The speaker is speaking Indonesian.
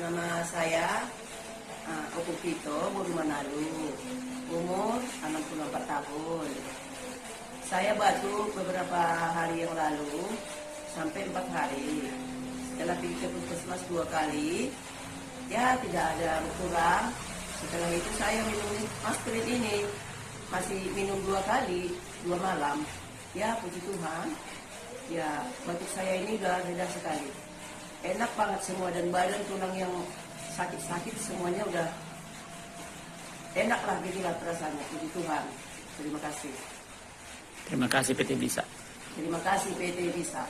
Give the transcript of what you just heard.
Nama saya Opo Pito, Buru Manado, umur 64 tahun. Saya batuk beberapa hari yang lalu sampai 4 hari. Setelah pergi ke puskesmas 2 kali, ya tidak ada berkurang. Setelah itu saya minum aspirin ini, masih minum 2 kali, 2 malam. Ya puji Tuhan, ya batuk saya ini udah reda sekali. Enak banget semua, dan badan tulang yang sakit-sakit semuanya udah enak lah, gitulah perasaannya. Puji Tuhan. Terima kasih. Terima kasih PT Bisa. Terima kasih PT Bisa.